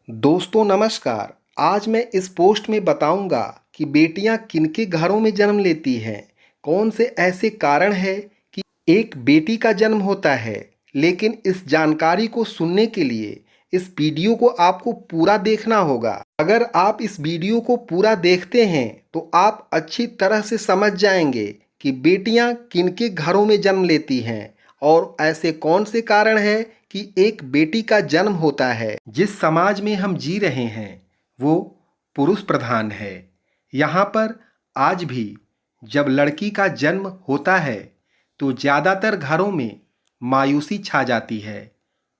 दोस्तों नमस्कार। आज मैं इस पोस्ट में बताऊंगा कि बेटियां किनके घरों में जन्म लेती हैं। कौन से ऐसे कारण हैं कि एक बेटी का जन्म होता है। लेकिन इस जानकारी को सुनने के लिए इस वीडियो को आपको पूरा देखना होगा। अगर आप इस वीडियो को पूरा देखते हैं तो आप अच्छी तरह से समझ जाएंगे कि बेटियां किनके घरों में जन्म लेती हैं और ऐसे कौन से कारण हैं कि एक बेटी का जन्म होता है। जिस समाज में हम जी रहे हैं वो पुरुष प्रधान है। यहाँ पर आज भी जब लड़की का जन्म होता है तो ज़्यादातर घरों में मायूसी छा जाती है।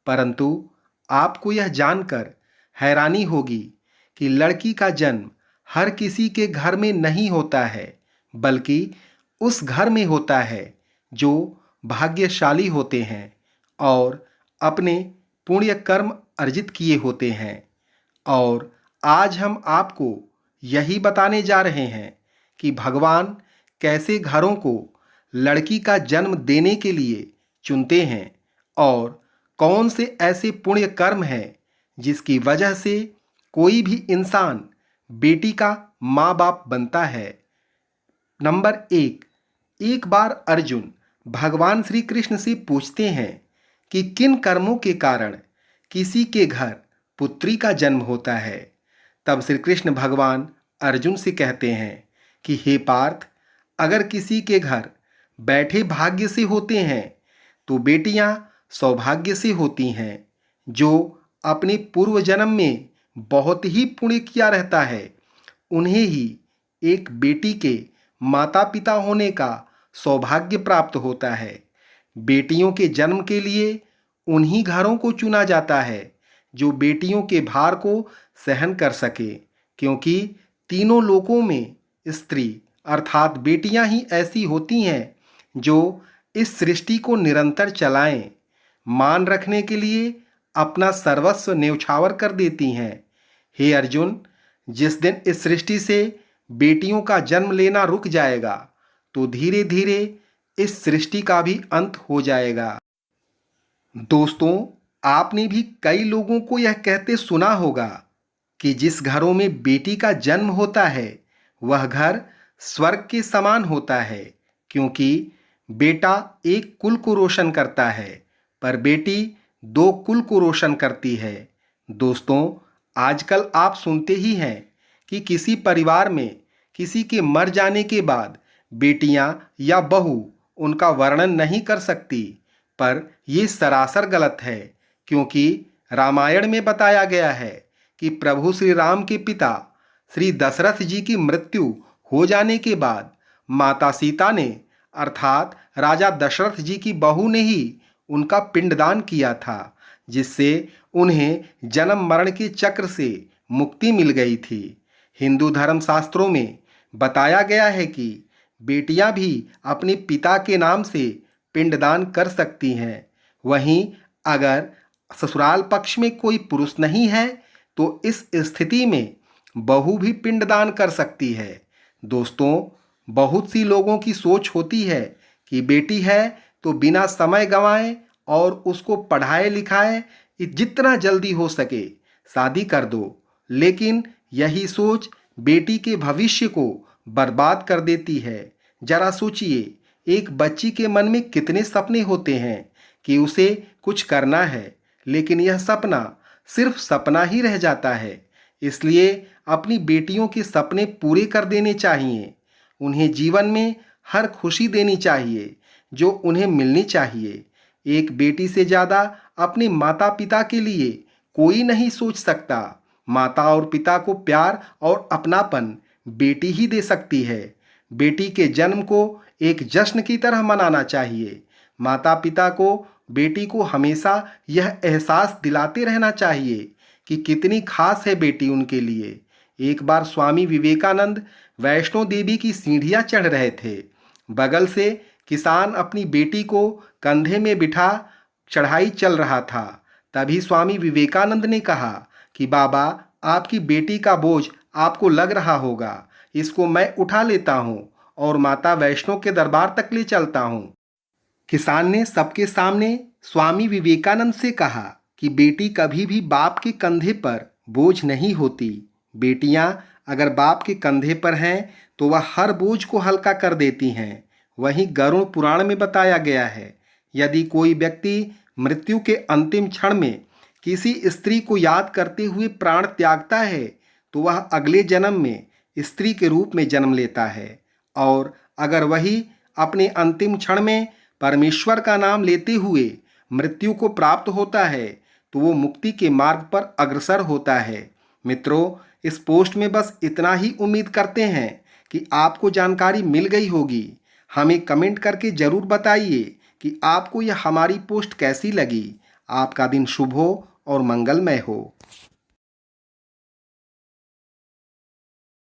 परंतु आपको यह जानकर हैरानी होगी कि लड़की का जन्म हर किसी के घर में नहीं होता है, बल्कि उस घर में होता है जो भाग्यशाली होते हैं और अपने पुण्य कर्म अर्जित किए होते हैं। और आज हम आपको यही बताने जा रहे हैं कि भगवान कैसे घरों को लड़की का जन्म देने के लिए चुनते हैं और कौन से ऐसे पुण्य कर्म हैं जिसकी वजह से कोई भी इंसान बेटी का माँ बाप बनता है। नंबर एक बार अर्जुन भगवान श्री कृष्ण से पूछते हैं कि किन कर्मों के कारण किसी के घर पुत्री का जन्म होता है। तब श्री कृष्ण भगवान अर्जुन से कहते हैं कि हे पार्थ, अगर किसी के घर बैठे भाग्य से होते हैं तो बेटियां सौभाग्य से होती हैं। जो अपने पूर्व जन्म में बहुत ही पुण्य किया रहता है उन्हें ही एक बेटी के माता पिता होने का सौभाग्य प्राप्त होता है। बेटियों के जन्म के लिए उन्हीं घरों को चुना जाता है जो बेटियों के भार को सहन कर सके, क्योंकि तीनों लोकों में स्त्री अर्थात बेटियां ही ऐसी होती हैं जो इस सृष्टि को निरंतर चलाएं, मान रखने के लिए अपना सर्वस्व न्यौछावर कर देती हैं। हे अर्जुन, जिस दिन इस सृष्टि से बेटियों का जन्म लेना रुक जाएगा तो धीरे धीरे इस सृष्टि का भी अंत हो जाएगा। दोस्तों, आपने भी कई लोगों को यह कहते सुना होगा कि जिस घरों में बेटी का जन्म होता है वह घर स्वर्ग के समान होता है, क्योंकि बेटा एक कुल को रोशन करता है पर बेटी दो कुल को रोशन करती है। दोस्तों, आजकल आप सुनते ही हैं कि किसी परिवार में किसी के मर जाने के बाद बेटियां या बहू उनका वर्णन नहीं कर सकती, पर ये सरासर गलत है, क्योंकि रामायण में बताया गया है कि प्रभु श्री राम के पिता श्री दशरथ जी की मृत्यु हो जाने के बाद माता सीता ने अर्थात राजा दशरथ जी की बहू ने ही उनका पिंडदान किया था, जिससे उन्हें जन्म मरण के चक्र से मुक्ति मिल गई थी। हिंदू धर्म शास्त्रों में बताया गया है कि बेटियां भी अपने पिता के नाम से पिंडदान कर सकती हैं। वहीं अगर ससुराल पक्ष में कोई पुरुष नहीं है तो इस स्थिति में बहू भी पिंडदान कर सकती है। दोस्तों, बहुत सी लोगों की सोच होती है कि बेटी है तो बिना समय गंवाए और उसको पढ़ाए लिखाए जितना जल्दी हो सके शादी कर दो, लेकिन यही सोच बेटी के भविष्य को बर्बाद कर देती है। जरा सोचिए, एक बच्ची के मन में कितने सपने होते हैं कि उसे कुछ करना है, लेकिन यह सपना सिर्फ सपना ही रह जाता है। इसलिए अपनी बेटियों के सपने पूरे कर देने चाहिए। उन्हें जीवन में हर खुशी देनी चाहिए जो उन्हें मिलनी चाहिए। एक बेटी से ज़्यादा अपने माता पिता के लिए कोई नहीं सोच सकता। माता और पिता को प्यार और अपनापन बेटी ही दे सकती है। बेटी के जन्म को एक जश्न की तरह मनाना चाहिए। माता पिता को बेटी को हमेशा यह एहसास दिलाते रहना चाहिए कि कितनी खास है बेटी उनके लिए। एक बार स्वामी विवेकानंद वैष्णो देवी की सीढ़ियां चढ़ रहे थे। बगल से किसान अपनी बेटी को कंधे में बिठा चढ़ाई चल रहा था। तभी स्वामी विवेकानंद ने कहा कि बाबा, आपकी बेटी का बोझ आपको लग रहा होगा, इसको मैं उठा लेता हूँ और माता वैष्णो के दरबार तक ले चलता हूँ। किसान ने सबके सामने स्वामी विवेकानंद से कहा कि बेटी कभी भी बाप के कंधे पर बोझ नहीं होती। बेटियां अगर बाप के कंधे पर हैं तो वह हर बोझ को हल्का कर देती हैं। वहीं गरुड़ पुराण में बताया गया है, यदि कोई व्यक्ति मृत्यु के अंतिम क्षण में किसी स्त्री को याद करते हुए प्राण त्यागता है तो वह अगले जन्म में स्त्री के रूप में जन्म लेता है। और अगर वही अपने अंतिम क्षण में परमेश्वर का नाम लेते हुए मृत्यु को प्राप्त होता है तो वो मुक्ति के मार्ग पर अग्रसर होता है। मित्रों, इस पोस्ट में बस इतना ही उम्मीद करते हैं कि आपको जानकारी मिल गई होगी। हमें कमेंट करके ज़रूर बताइए कि आपको यह हमारी पोस्ट कैसी लगी। आपका दिन शुभ हो और मंगलमय हो।